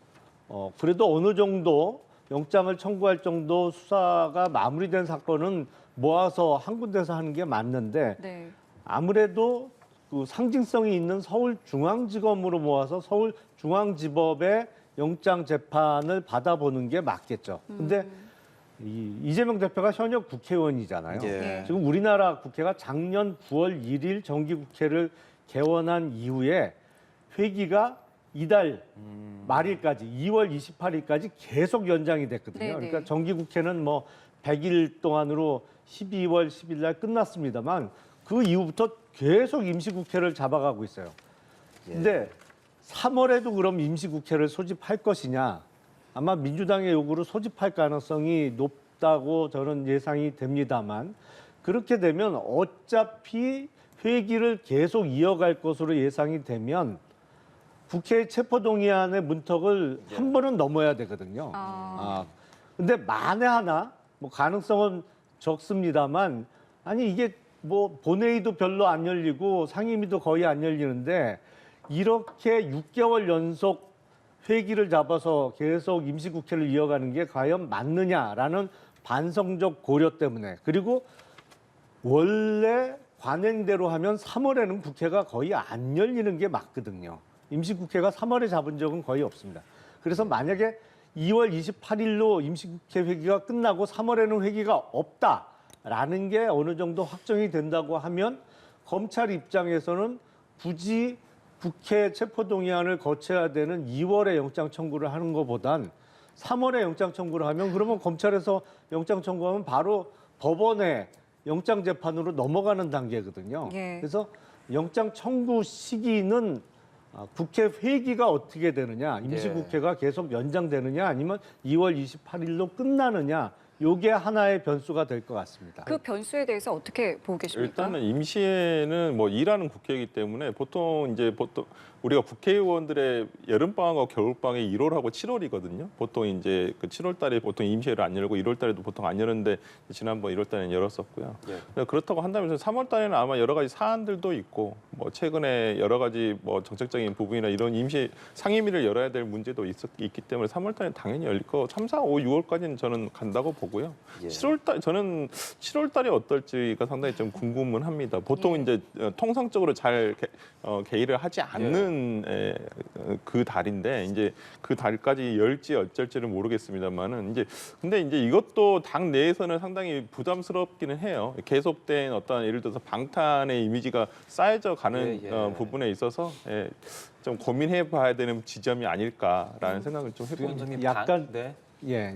그래도 어느 정도 영장을 청구할 정도 수사가 마무리된 사건은 모아서 한 군데서 하는 게 맞는데 네. 아무래도 그 상징성이 있는 서울중앙지검으로 모아서 서울중앙지법의 영장 재판을 받아보는 게 맞겠죠. 근데 이재명 대표가 현역 국회의원이잖아요. 예. 지금 우리나라 국회가 작년 9월 1일 정기국회를 개원한 이후에 회기가 이달 말일까지 2월 28일까지 계속 연장이 됐거든요. 네네. 그러니까 정기국회는 뭐 100일 동안으로 12월 10일 날 끝났습니다만 그 이후부터 계속 임시국회를 잡아가고 있어요. 근데 3월에도 그럼 임시국회를 소집할 것이냐? 아마 민주당의 요구로 소집할 가능성이 높다고 저는 예상이 됩니다만 그렇게 되면 어차피 회기를 계속 이어갈 것으로 예상이 되면 국회 체포동의안의 문턱을 한 번은 넘어야 되거든요. 근데 만에 하나 뭐 가능성은 적습니다만 아니 이게 뭐 본회의도 별로 안 열리고 상임위도 거의 안 열리는데 이렇게 6개월 연속 회기를 잡아서 계속 임시국회를 이어가는 게 과연 맞느냐라는 반성적 고려 때문에 그리고 원래 관행대로 하면 3월에는 국회가 거의 안 열리는 게 맞거든요. 임시국회가 3월에 잡은 적은 거의 없습니다. 그래서 만약에 2월 28일로 임시국회 회기가 끝나고 3월에는 회기가 없다라는 게 어느 정도 확정이 된다고 하면 검찰 입장에서는 굳이 국회 체포동의안을 거쳐야 되는 2월에 영장 청구를 하는 것보단 3월에 영장 청구를 하면 그러면 검찰에서 영장 청구하면 바로 법원에 영장 재판으로 넘어가는 단계거든요. 예. 그래서 영장 청구 시기는 국회 회기가 어떻게 되느냐, 임시국회가 계속 연장되느냐, 아니면 2월 28일로 끝나느냐 요게 하나의 변수가 될 것 같습니다. 그 변수에 대해서 어떻게 보고 계십니까? 일단은 임시에는 뭐 일하는 국회이기 때문에 보통 우리가 국회의원들의 여름방학과 겨울방학이 1월하고 7월이거든요. 보통 이제 그 7월 달에 보통 임시회를 안 열고 1월 달에도 보통 안 열는데 지난번 1월 달에는 열었었고요. 그렇다고 한다면 3월 달에는 아마 여러 가지 사안들도 있고 뭐 최근에 여러 가지 뭐 정책적인 부분이나 이런 임시 상임위를 열어야 될 문제도 있기 때문에 3월 달에 당연히 열릴 거 3, 4, 5, 6월까지는 저는 간다고 보고요. 7월 달 저는 7월 달이 어떨지가 상당히 좀 궁금은 합니다. 보통 이제 통상적으로 잘 개의를 하지 않는 그 달인데 이제 그 달까지 열지 어쩔지는 모르겠습니다만은 근데 이제 이것도 당 내에서는 상당히 부담스럽기는 해요. 계속된 어떤 예를 들어서 방탄의 이미지가 쌓여져 가는 부분에 있어서 좀 고민해봐야 되는 지점이 아닐까라는 생각을 좀 해봅니다.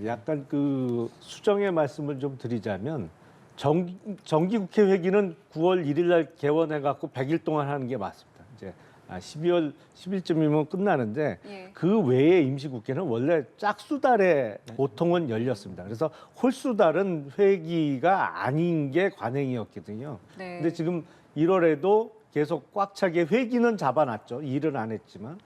약간 그 수정의 말씀을 좀 드리자면 정기국회 회기는 9월 1일 날 개원해갖고 100일 동안 하는 게 맞습니다. 이제 12월 10일쯤이면 끝나는데 그 외에 임시국회는 원래 짝수달에 보통은 열렸습니다. 그래서 홀수달은 회기가 아닌 게 관행이었거든요. 근데 지금 1월에도 계속 꽉 차게 회기는 잡아놨죠. 일은 안 했지만.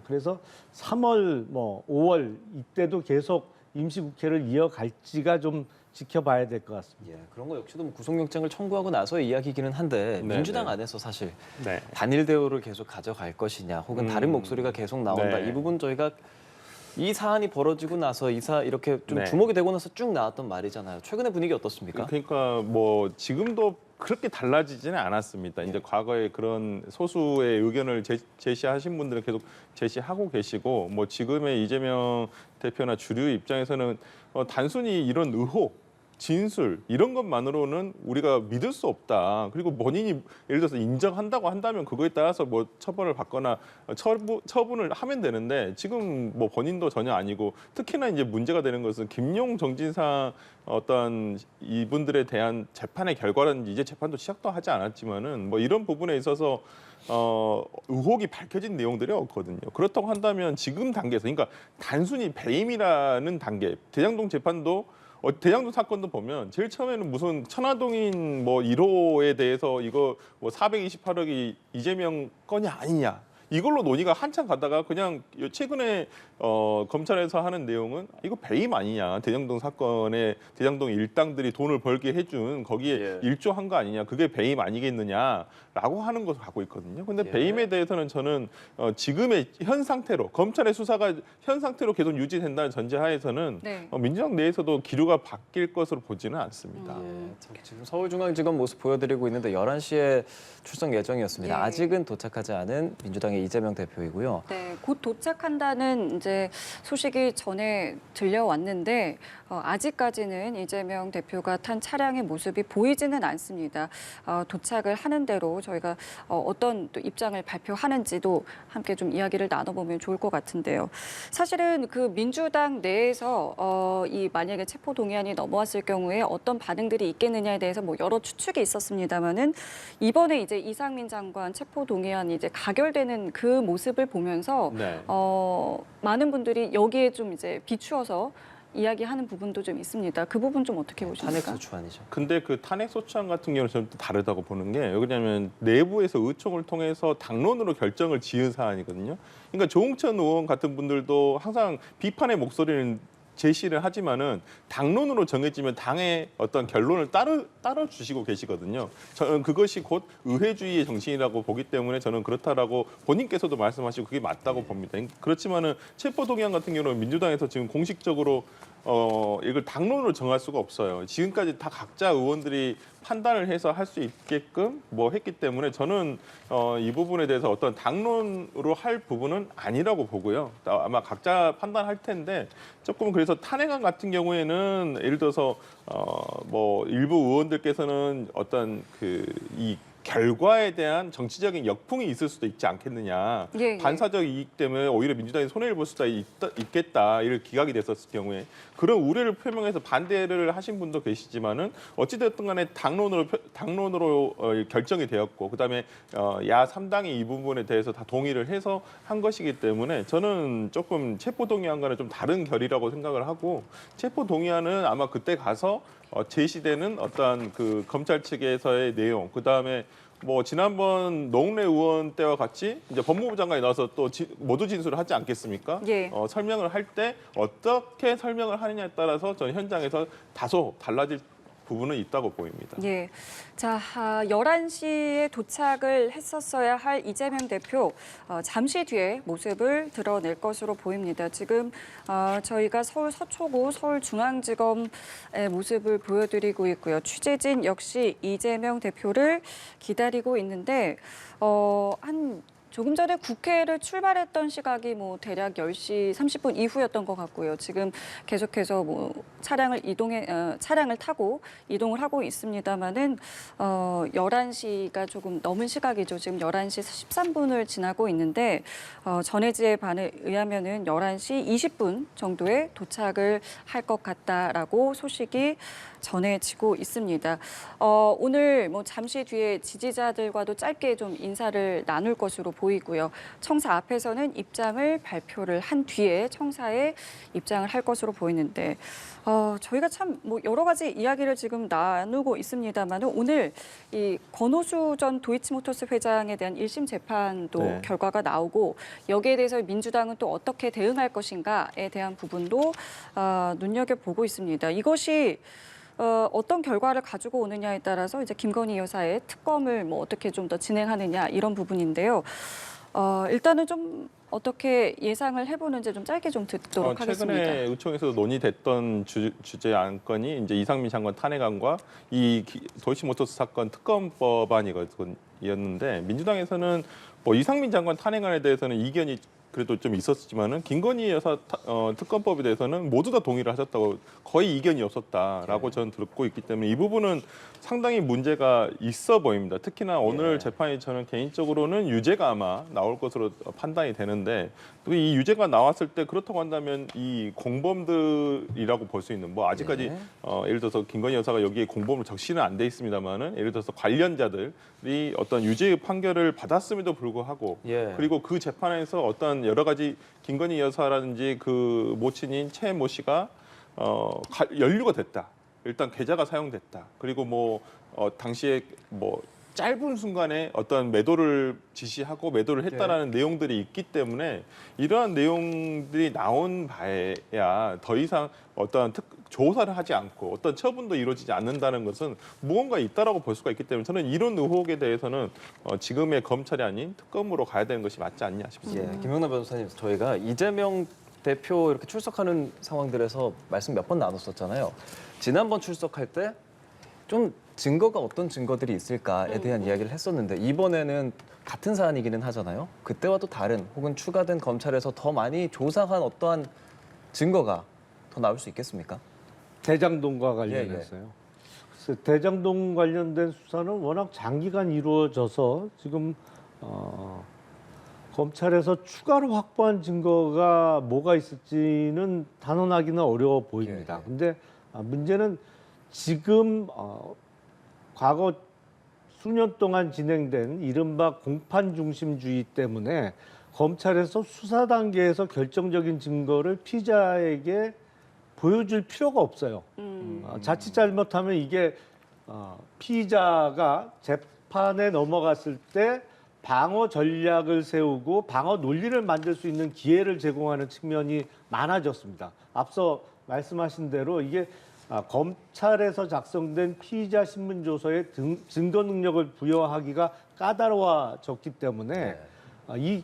그래서 3월, 5월 이때도 계속 임시국회를 이어갈지가 좀 지켜봐야 될 것 같습니다. 그런 거 역시도 뭐 구속영장을 청구하고 나서의 이야기이기는 한데 민주당 안에서 사실 네. 단일 대우를 계속 가져갈 것이냐 혹은 다른 목소리가 계속 나온다. 이 부분 저희가 이 사안이 벌어지고 나서 이렇게 좀 주목이 되고 나서 쭉 나왔던 말이잖아요. 최근의 분위기 어떻습니까? 그러니까 뭐 지금도 그렇게 달라지지는 않았습니다. 이제 과거에 그런 소수의 의견을 제시하신 분들은 계속 제시하고 계시고 뭐 지금의 이재명 대표나 주류 입장에서는 단순히 이런 의혹 진술 이런 것만으로는 우리가 믿을 수 없다. 그리고 본인이 예를 들어서 인정한다고 한다면 그거에 따라서 뭐 처벌을 받거나 처분을 하면 되는데 지금 뭐 본인도 전혀 아니고 특히나 이제 문제가 되는 것은 김용 정진상 어떤 이분들에 대한 재판의 결과는 이제 재판도 시작도 하지 않았지만은 뭐 이런 부분에 있어서 의혹이 밝혀진 내용들이 없거든요. 그렇다고 한다면 지금 단계에서 그러니까 단순히 배임이라는 단계 대장동 재판도 대장동 사건도 보면 제일 처음에는 무슨 천화동인 뭐 1호에 대해서 이거 뭐 428억이 이재명 건이 아니냐. 이걸로 논의가 한참 가다가 그냥 최근에 검찰에서 하는 내용은 이거 배임 아니냐. 대장동 사건에 대장동 일당들이 돈을 벌게 해준 거기에 일조한 거 아니냐. 그게 배임 아니겠느냐라고 하는 것을 갖고 있거든요. 근데 배임에 대해서는 저는 지금의 현 상태로 검찰의 수사가 현 상태로 계속 유지된다는 전제하에서는 민주당 내에서도 기류가 바뀔 것으로 보지는 않습니다. 지금 서울중앙지검 모습 보여드리고 있는데 11시에 출석 예정이었습니다. 아직은 도착하지 않은 민주당의 이재명 대표이고요. 네, 곧 도착한다는 이제 소식이 전에 들려왔는데 아직까지는 이재명 대표가 탄 차량의 모습이 보이지는 않습니다. 도착을 하는 대로 저희가 어떤 또 입장을 발표하는지도 함께 좀 이야기를 나눠보면 좋을 것 같은데요. 사실은 그 민주당 내에서 이 만약에 체포 동의안이 넘어왔을 경우에 어떤 반응들이 있겠느냐에 대해서 뭐 여러 추측이 있었습니다만은 이번에 이제 이상민 장관 체포 동의안이 이제 가결되는 그 모습을 보면서 많은 분들이 여기에 좀 이제 비추어서 이야기하는 부분도 좀 있습니다. 그 부분 좀 어떻게 보십니까? 탄핵소추안이죠. 근데 그 탄핵소추안 같은 경우는 저는 또 다르다고 보는 게 왜냐하면 내부에서 의총을 통해서 당론으로 결정을 지은 사안이거든요. 그러니까 조응천 의원 같은 분들도 항상 비판의 목소리는 제시를 하지만은 당론으로 정해지면 당의 어떤 결론을 따라 주시고 계시거든요. 저는 그것이 곧 의회주의의 정신이라고 보기 때문에 저는 그렇다라고 본인께서도 말씀하시고 그게 맞다고 봅니다. 그렇지만은 체포동의안 같은 경우는 민주당에서 지금 공식적으로 이걸 당론으로 정할 수가 없어요. 지금까지 다 각자 의원들이 판단을 해서 할 수 있게끔 뭐 했기 때문에 저는 이 부분에 대해서 어떤 당론으로 할 부분은 아니라고 보고요. 아마 각자 판단할 텐데 조금 그래서 탄핵안 같은 경우에는 예를 들어서 뭐 일부 의원들께서는 어떤 이 결과에 대한 정치적인 역풍이 있을 수도 있지 않겠느냐. 예. 반사적 이익 때문에 오히려 민주당이 손해를 볼 수도 있겠다. 이를 기각이 됐었을 경우에 그런 우려를 표명해서 반대를 하신 분도 계시지만은 어찌됐든 간에 당론으로 결정이 되었고 그다음에 야 3당이 이 부분에 대해서 다 동의를 해서 한 것이기 때문에 저는 조금 체포동의안과는 좀 다른 결이라고 생각을 하고 체포동의안은 아마 그때 가서 제시되는 어떤 그 검찰 측에서의 내용, 그 다음에 뭐 지난번 노웅래 의원 때와 같이 이제 법무부 장관이 나와서 또 모두 진술을 하지 않겠습니까? 예. 설명을 할 때 어떻게 설명을 하느냐에 따라서 저는 현장에서 다소 달라질 부분은 있다고 보입니다. 예. 자, 11시에 도착을 했었어야 할 이재명 대표 잠시 뒤에 모습을 드러낼 것으로 보입니다. 지금 저희가 서울 서초구 서울중앙지검의 모습을 보여드리고 있고요. 취재진 역시 이재명 대표를 기다리고 있는데 조금 전에 국회를 출발했던 시각이 대략 10시 30분 이후였던 것 같고요. 지금 계속해서 차량을 타고 이동을 하고 있습니다만은 11시가 조금 넘은 시각이죠. 지금 11시 13분을 지나고 있는데 전해지에 의하면은 11시 20분 정도에 도착을 할 것 같다라고 소식이 전해지고 있습니다. 오늘 잠시 뒤에 지지자들과도 짧게 좀 인사를 나눌 것으로 보이고요. 청사 앞에서는 입장을 발표를 한 뒤에 청사에 입장을 할 것으로 보이는데 저희가 참 여러 가지 이야기를 지금 나누고 있습니다만 오늘 이 권오수 전 도이치모터스 회장에 대한 1심 재판도 네. 결과가 나오고 여기에 대해서 민주당은 또 어떻게 대응할 것인가에 대한 부분도 눈여겨보고 있습니다. 이것이 어떤 결과를 가지고 오느냐에 따라서 이제 김건희 여사의 특검을 어떻게 좀 더 진행하느냐 이런 부분인데요. 일단은 좀 어떻게 예상을 해보는지 좀 짧게 좀 듣도록 하겠습니다. 최근에 의총에서 논의됐던 주제 안건이 이제 이상민 장관 탄핵안과 이 도이치모터스 사건 특검법안이었는데 민주당에서는 이상민 장관 탄핵안에 대해서는 이견이 그래도 좀 있었지만은 김건희 여사 특검법에 대해서는 모두 다 동의를 하셨다고 거의 이견이 없었다라고 저는 듣고 있기 때문에 이 부분은 상당히 문제가 있어 보입니다. 특히나 오늘 재판이 저는 개인적으로는 유죄가 아마 나올 것으로 판단이 되는데 또 이 유죄가 나왔을 때 그렇다고 한다면 이 공범들이라고 볼 수 있는 아직까지 예를 들어서 김건희 여사가 여기에 공범으로 적시는 안 돼 있습니다만은 예를 들어서 관련자들이 어떤 유죄 판결을 받았음에도 불구하고 그리고 그 재판에서 어떤 여러 가지 김건희 여사라든지 그 모친인 최 모 씨가 연루가 됐다. 일단 계좌가 사용됐다. 그리고 당시에 짧은 순간에 어떤 매도를 지시하고 매도를 했다라는 내용들이 있기 때문에 이러한 내용들이 나온 바에야 더 이상 어떤 조사를 하지 않고 어떤 처분도 이루어지지 않는다는 것은 무언가 있다라고 볼 수가 있기 때문에 저는 이런 의혹에 대해서는 지금의 검찰이 아닌 특검으로 가야 되는 것이 맞지 않냐 싶습니다. 김영남 변호사님, 저희가 이재명 대표 이렇게 출석하는 상황들에서 말씀 몇 번 나눴었잖아요. 지난번 출석할 때 좀 증거가 어떤 증거들이 있을까에 대한 이야기를 했었는데 이번에는 같은 사안이기는 하잖아요. 그때와 또 다른 혹은 추가된 검찰에서 더 많이 조사한 어떠한 증거가 더 나올 수 있겠습니까? 대장동과 관련해서요. 그래서 대장동 관련된 수사는 워낙 장기간 이루어져서 지금 검찰에서 추가로 확보한 증거가 뭐가 있을지는 단언하기는 어려워 보입니다. 근데 문제는 지금 과거 수년 동안 진행된 이른바 공판 중심주의 때문에 검찰에서 수사 단계에서 결정적인 증거를 피의자에게 보여줄 필요가 없어요. 자칫 잘못하면 이게 피의자가 재판에 넘어갔을 때 방어 전략을 세우고 방어 논리를 만들 수 있는 기회를 제공하는 측면이 많아졌습니다. 앞서 말씀하신 대로 이게 검찰에서 작성된 피의자 신문조서에 증거 능력을 부여하기가 까다로워졌기 때문에 이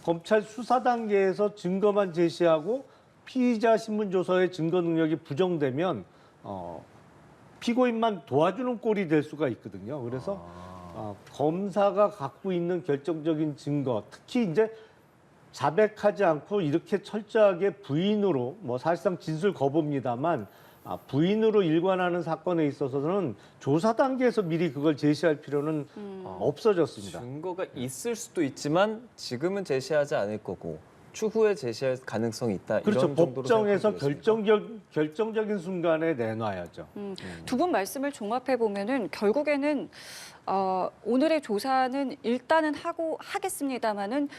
검찰 수사 단계에서 증거만 제시하고 피의자 신문조서의 증거 능력이 부정되면 피고인만 도와주는 꼴이 될 수가 있거든요. 그래서 검사가 갖고 있는 결정적인 증거, 특히 이제 자백하지 않고 이렇게 철저하게 부인으로 사실상 진술 거부입니다만 부인으로 일관하는 사건에 있어서는 조사 단계에서 미리 그걸 제시할 필요는 없어졌습니다. 증거가 있을 수도 있지만 지금은 제시하지 않을 거고 추후에 제시할 가능성이 있다. 그렇죠. 이런 정도로 법정에서 생각하고 있습니다. 결정적인 순간에 내놔야죠. 두 분 말씀을 종합해 보면은 결국에는 오늘의 조사는 일단은 하겠습니다마는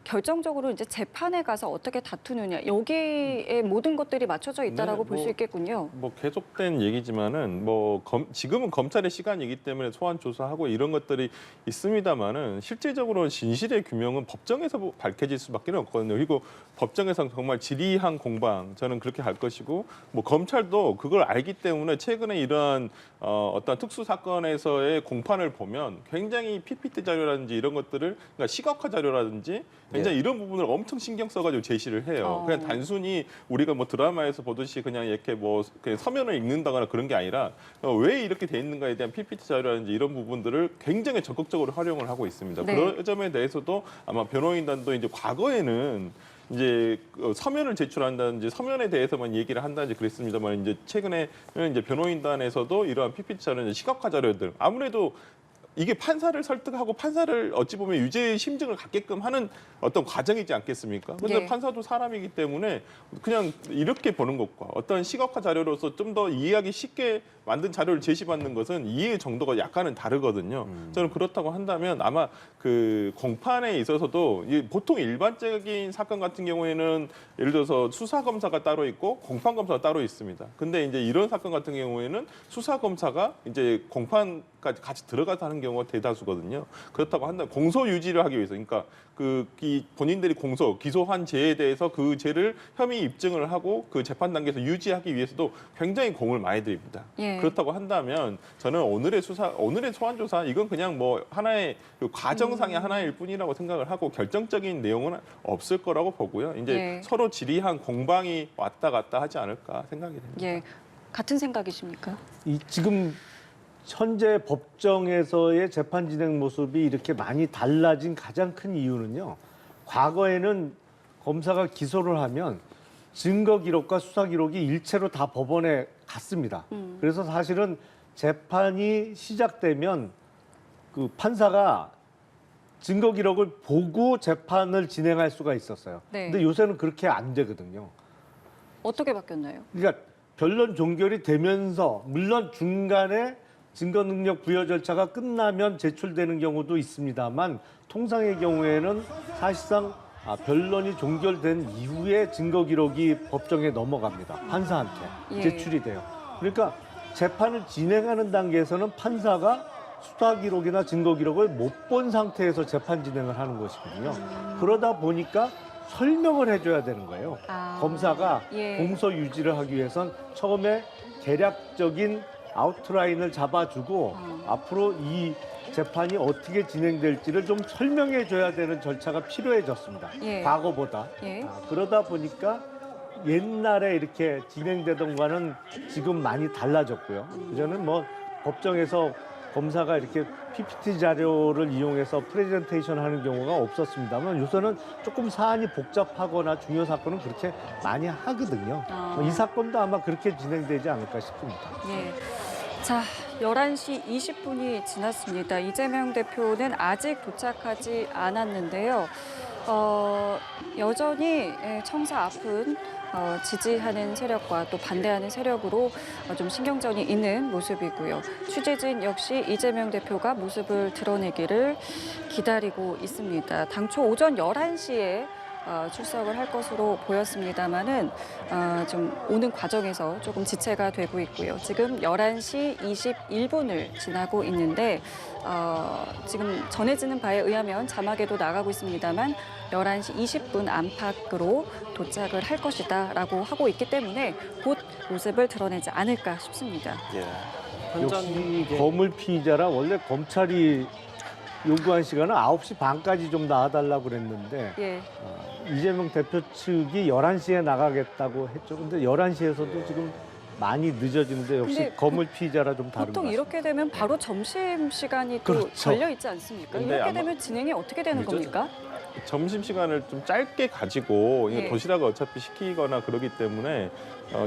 결정적으로 이제 재판에 가서 어떻게 다투느냐 여기에 모든 것들이 맞춰져 있다라고 볼 수 있겠군요. 뭐 계속된 얘기지만은 지금은 검찰의 시간이기 때문에 소환 조사하고 이런 것들이 있습니다만은 실제적으로 진실의 규명은 법정에서 밝혀질 수밖에 없거든요. 그리고 법정에서 정말 지리한 공방 저는 그렇게 할 것이고 뭐 검찰도 그걸 알기 때문에 최근에 이러한 어떤 특수 사건에서의 공판을 보면 굉장히 PPT 자료라든지 이런 것들을 그러니까 시각화 자료라든지 굉장히 이런 부분을 엄청 신경 써가지고 제시를 해요. 그냥 단순히 우리가 뭐 드라마에서 보듯이 그냥 이렇게 뭐 그냥 서면을 읽는다거나 그런 게 아니라 왜 이렇게 돼 있는가에 대한 PPT 자료라든지 이런 부분들을 굉장히 적극적으로 활용을 하고 있습니다. 네. 그런 점에 대해서도 아마 변호인단도 이제 과거에는 이제 서면을 제출한다든지 서면에 대해서만 얘기를 한다든지 그랬습니다만 이제 최근에는 이제 변호인단에서도 이러한 PPT 자료는 시각화 자료들 아무래도 이게 판사를 설득하고 판사를 어찌 보면 유죄의 심증을 갖게끔 하는 어떤 과정이지 않겠습니까? 근데 예. 판사도 사람이기 때문에 그냥 이렇게 보는 것과 어떤 시각화 자료로서 좀 더 이해하기 쉽게 만든 자료를 제시받는 것은 이해의 정도가 약간은 다르거든요. 저는 그렇다고 한다면 아마 그 공판에 있어서도 보통 일반적인 사건 같은 경우에는 예를 들어서 수사 검사가 따로 있고 공판 검사가 따로 있습니다. 근데 이제 이런 사건 같은 경우에는 수사 검사가 이제 공판까지 같이 들어가서 하는 경우가 대다수거든요. 그렇다고 한다면 공소 유지를 하기 위해서, 그러니까 이 본인들이 기소한 죄에 대해서 그 죄를 혐의 입증을 하고 그 재판 단계에서 유지하기 위해서도 굉장히 공을 많이 들입니다. 예. 그렇다고 한다면 저는 오늘의 소환 조사 이건 그냥 뭐 하나의 그 과정상의 하나일 뿐이라고 생각을 하고 결정적인 내용은 없을 거라고 보고요. 이제 예. 서로 지리한 공방이 왔다 갔다 하지 않을까 생각이 됩니다. 예, 같은 생각이십니까? 지금 현재 법정에서의 재판 진행 모습이 이렇게 많이 달라진 가장 큰 이유는요. 과거에는 검사가 기소를 하면 증거 기록과 수사 기록이 일체로 다 법원에 갔습니다. 그래서 사실은 재판이 시작되면 그 판사가 증거 기록을 보고 재판을 진행할 수가 있었어요. 네. 근데 요새는 그렇게 안 되거든요. 어떻게 바뀌었나요? 그러니까 변론 종결이 되면서 물론 중간에 증거 능력 부여 절차가 끝나면 제출되는 경우도 있습니다만 통상의 경우에는 사실상 변론이 종결된 이후에 증거 기록이 법정에 넘어갑니다. 판사한테 예. 제출이 돼요. 그러니까 재판을 진행하는 단계에서는 판사가 수사 기록이나 증거 기록을 못 본 상태에서 재판 진행을 하는 것이거든요. 그러다 보니까 설명을 해줘야 되는 거예요. 검사가 예. 공소 유지를 하기 위해선 처음에 대략적인 아웃라인을 잡아주고 앞으로 이 재판이 어떻게 진행될지를 좀 설명해 줘야 되는 절차가 필요해졌습니다. 예. 과거보다. 예. 그러다 보니까 옛날에 이렇게 진행되던 거는 지금 많이 달라졌고요. 그전에는 뭐 법정에서 검사가 이렇게 PPT 자료를 이용해서 프레젠테이션 하는 경우가 없었습니다만 요새는 조금 사안이 복잡하거나 중요 사건은 그렇게 많이 하거든요. 이 사건도 아마 그렇게 진행되지 않을까 싶습니다. 예. 자, 11시 20분이 지났습니다. 이재명 대표는 아직 도착하지 않았는데요. 여전히 청사 앞은 지지하는 세력과 또 반대하는 세력으로 좀 신경전이 있는 모습이고요. 취재진 역시 이재명 대표가 모습을 드러내기를 기다리고 있습니다. 당초 오전 11시에 출석을 할 것으로 보였습니다만은 좀 오는 과정에서 조금 지체가 되고 있고요. 지금 11시 21분을 지나고 있는데 지금 전해지는 바에 의하면 자막에도 나가고 있습니다만 11시 20분 안팎으로 도착을 할 것이다라고 하고 있기 때문에 곧 모습을 드러내지 않을까 싶습니다. 예. 역시 거물 피의자라 원래 검찰이 요구한 시간은 9시 반까지 좀 나와달라고 그랬는데 예. 이재명 대표 측이 11시에 나가겠다고 했죠. 근데 11시에서도 지금 많이 늦어지는데 역시 근데 거물 피의자라 좀 다른 것 보통 같습니다. 이렇게 되면 바로 점심 시간이 또 그렇죠. 걸려 있지 않습니까? 근데 이렇게 아마 되면 진행이 어떻게 되는 늦어져. 겁니까? 점심 시간을 좀 짧게 가지고 이거 예. 도시락을 어차피 시키거나 그러기 때문에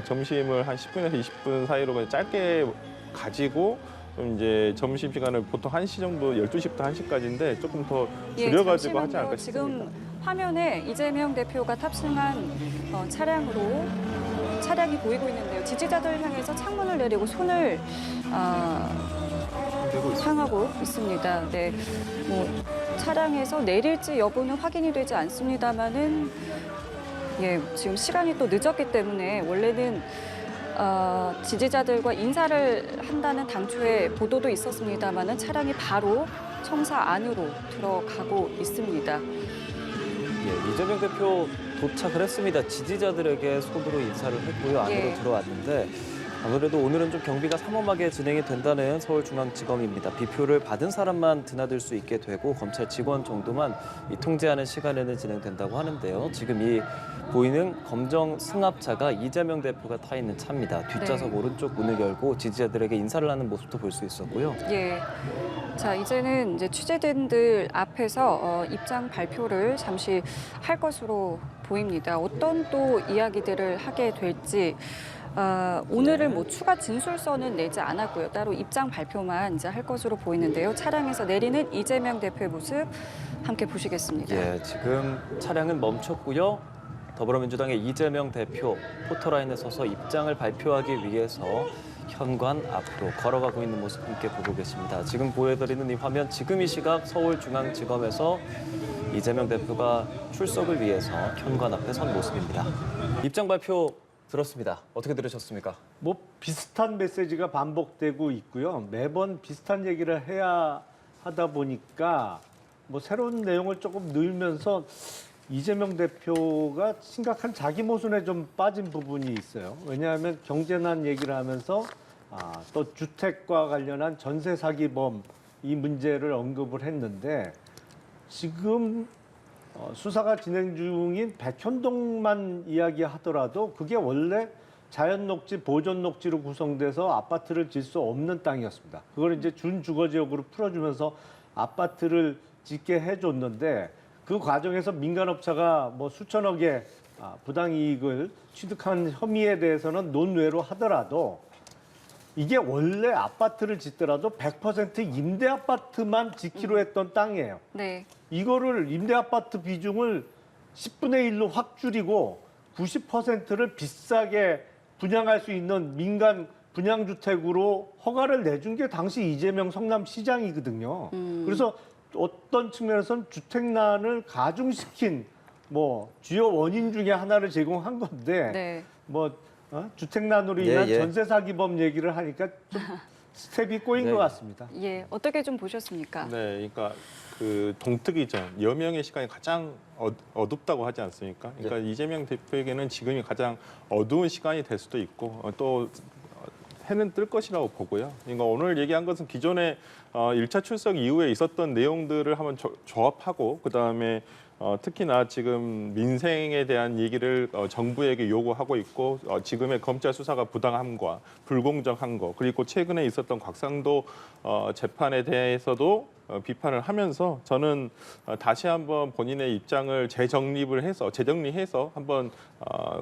점심을 한 10분에서 20분 사이로 그냥 짧게 가지고 좀 이제 점심 시간을 보통 1시 정도 12시부터 1시까지인데 조금 더 줄여가지고 하지 않을까 싶습니다. 지금 화면에 이재명 대표가 탑승한 차량이 보이고 있는데요. 지지자들 향해서 창문을 내리고 손을 향하고 있습니다. 네, 뭐 차량에서 내릴지 여부는 확인이 되지 않습니다만은 지금 시간이 또 늦었기 때문에 원래는 지지자들과 인사를 한다는 당초의 보도도 있었습니다만은 차량이 바로 청사 안으로 들어가고 있습니다. 이재명 대표 도착을 했습니다. 지지자들에게 손으로 인사를 했고요. 안으로 예. 들어왔는데 아무래도 오늘은 좀 경비가 삼엄하게 진행이 된다는 서울중앙지검입니다. 비표를 받은 사람만 드나들 수 있게 되고 검찰 직원 정도만 통제하는 시간에는 진행된다고 하는데요. 지금 이 보이는 검정 승합차가 이재명 대표가 타 있는 차입니다. 뒷좌석 네. 오른쪽 문을 열고 지지자들에게 인사를 하는 모습도 볼 수 있었고요. 예. 자, 이제는 이제 취재진들 앞에서 입장 발표를 잠시 할 것으로 보입니다. 어떤 또 이야기들을 하게 될지. 오늘은 뭐 추가 진술서는 내지 않았고요. 따로 입장 발표만 이제 할 것으로 보이는데요. 차량에서 내리는 이재명 대표의 모습 함께 보시겠습니다. 예, 지금 차량은 멈췄고요. 더불어민주당의 이재명 대표 포토라인에 서서 입장을 발표하기 위해서 현관 앞으로 걸어가고 있는 모습 함께 보고 계십니다. 지금 보여드리는 이 화면, 지금 이 시각 서울중앙지검에서 이재명 대표가 출석을 위해서 현관 앞에 선 모습입니다. 입장 발표 들었습니다. 어떻게 들으셨습니까? 뭐 비슷한 메시지가 반복되고 있고요. 매번 비슷한 얘기를 해야 하다 보니까 뭐 새로운 내용을 조금 넣으면서 이재명 대표가 심각한 자기 모순에 좀 빠진 부분이 있어요. 왜냐하면 경제난 얘기를 하면서 또 주택과 관련한 전세 사기범 이 문제를 언급을 했는데 지금 수사가 진행 중인 백현동만 이야기하더라도 그게 원래 자연녹지, 보존녹지로 구성돼서 아파트를 질 수 없는 땅이었습니다. 그걸 이제 준주거지역으로 풀어주면서 아파트를 짓게 해줬는데 그 과정에서 민간업자가 뭐 수천억의 부당이익을 취득한 혐의에 대해서는 논외로 하더라도 이게 원래 아파트를 짓더라도 100% 임대 아파트만 짓기로 했던 땅이에요. 네. 이거를 임대 아파트 비중을 10분의 1로 확 줄이고 90%를 비싸게 분양할 수 있는 민간 분양주택으로 허가를 내준 게 당시 이재명 성남시장이거든요. 그래서 어떤 측면에서는 주택난을 가중시킨 뭐 주요 원인 중에 하나를 제공한 건데 네. 뭐 주택난으로 인한 예. 전세 사기범 얘기를 하니까 좀 스텝이 꼬인 것 같습니다. 예. 어떻게 좀 보셨습니까? 네, 그러니까 그 동특이 전 여명의 시간이 가장 어둡다고 하지 않습니까? 그러니까 이재명 대표에게는 지금이 가장 어두운 시간이 될 수도 있고 또 해는 뜰 것이라고 보고요. 그러니까 오늘 얘기한 것은 기존에 1차 출석 이후에 있었던 내용들을 한번 조합하고 그다음에 특히나 지금 민생에 대한 얘기를 정부에게 요구하고 있고 지금의 검찰 수사가 부당함과 불공정한 거 그리고 최근에 있었던 곽상도 재판에 대해서도 비판을 하면서 저는 다시 한번 본인의 입장을 재정리해서 한번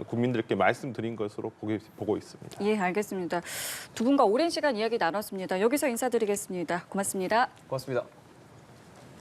국민들께 말씀드린 것으로 보고 있습니다. 예, 알겠습니다. 두 분과 오랜 시간 이야기 나눴습니다. 여기서 인사드리겠습니다. 고맙습니다. 고맙습니다.